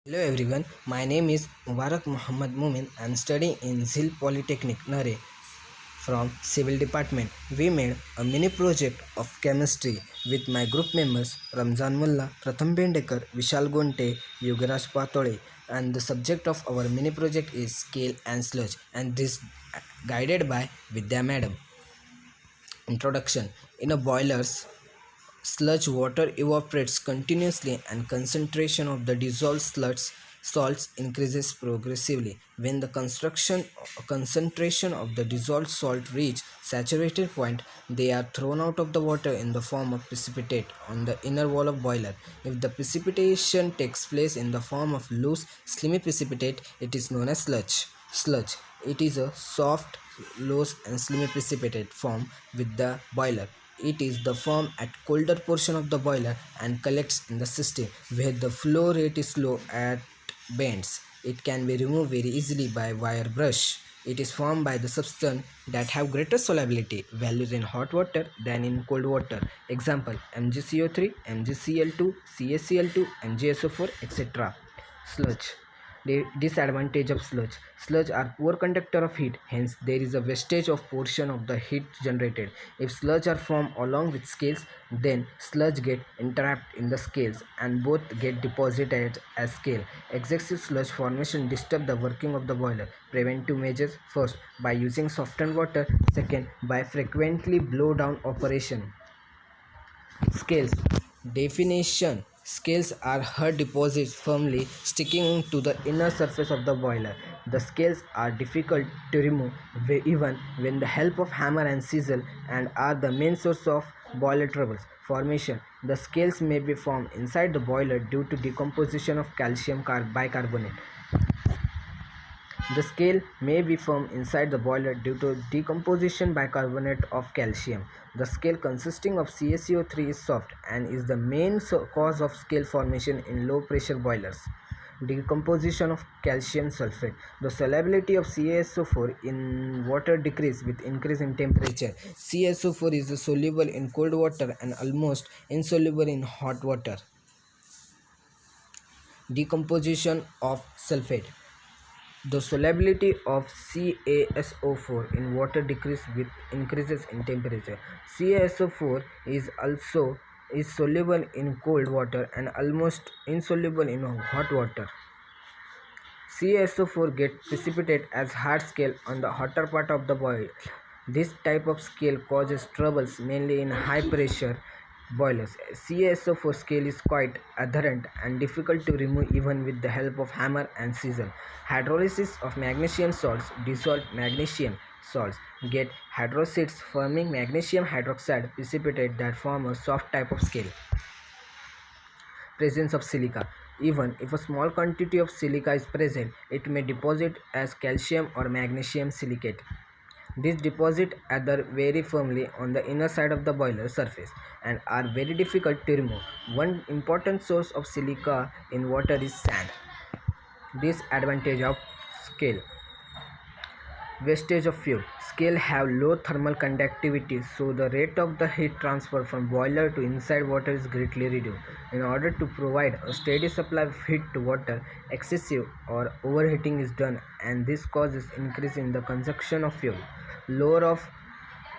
Hello everyone, my name is Mubarak Muhammad Mumin. I am studying in Zil Polytechnic, Nare from Civil Department. We made a mini project of chemistry with my group members Ramzan Mullah, Pratham Bendekar, Vishal Gonte, Yugaraj Patole, and the subject of our mini project is scale and sludge, and this guided by Vidya Madam. Introduction. In a boiler's sludge water evaporates continuously and concentration of the dissolved sludge salts increases progressively. When the concentration of the dissolved salt reach saturated point, they are thrown out of the water in the form of precipitate on the inner wall of boiler. If the precipitation takes place in the form of loose, slimy precipitate, it is known as sludge. Sludge. It is a soft, loose and slimy precipitate form with the boiler. It is the form at colder portion of the boiler and collects in the system where the flow rate is low at bends. It can be removed very easily by wire brush. It is formed by the substance that have greater solubility values in hot water than in cold water. Example: MgCO3, MgCl2, CaCl2, MgSO4, etc. Sludge. The disadvantage of sludge. Sludge are poor conductor of heat, hence there is a wastage of portion of the heat generated. If sludge are formed along with scales, then sludge get entrapped in the scales and both get deposited as scale. Excessive sludge formation disturb the working of the boiler. Preventive measures: first, by using softened water; second, by frequently blow down operation. Scales. Definition. Scales are hard deposits firmly sticking to the inner surface of the boiler. The scales are difficult to remove even with the help of hammer and chisel and are the main source of boiler troubles. Formation. The scales may be formed inside the boiler due to decomposition of calcium bicarbonate. The scale may be formed inside the boiler due to decomposition bicarbonate of calcium. The scale consisting of CaCO3 is soft and is the main cause of scale formation in low pressure boilers. Decomposition of calcium sulfate. The solubility of CaSO4 in water decreases with increase in temperature. CaSO4 is soluble in cold water and almost insoluble in hot water. Decomposition of sulfate. The solubility of CaSO4 in water decreases with increases in temperature. CaSO4 is soluble in cold water and almost insoluble in hot water. CaSO4 gets precipitate as hard scale on the hotter part of the boil. This type of scale causes troubles mainly in high pressure boilers. CaSO4 scale is quite adherent and difficult to remove even with the help of hammer and chisel. Hydrolysis of magnesium salts. Dissolved magnesium salts get hydroxides forming magnesium hydroxide precipitate that form a soft type of scale. Presence of silica. Even if a small quantity of silica is present, it may deposit as calcium or magnesium silicate. These deposit adhere very firmly on the inner side of the boiler surface and are very difficult to remove. One important source of silica in water is sand. Disadvantage of scale. Wastage of fuel. Scale have low thermal conductivity, so the rate of the heat transfer from boiler to inside water is greatly reduced. In order to provide a steady supply of heat to water, excessive or overheating is done, and this causes increase in the consumption of fuel. Lower of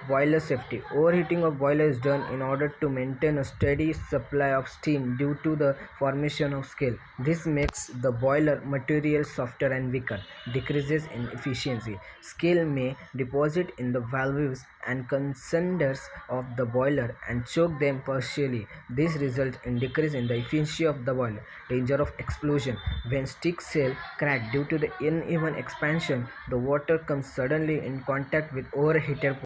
boiler safety. Overheating of boiler is done in order to maintain a steady supply of steam due to the formation of scale. This makes the boiler material softer and weaker, decreases in efficiency. Scale may deposit in the valves and condensers of the boiler and choke them partially. This results in decrease in the efficiency of the boiler. Danger of explosion. When stick cell crack due to the uneven expansion, the water comes suddenly in contact with overheated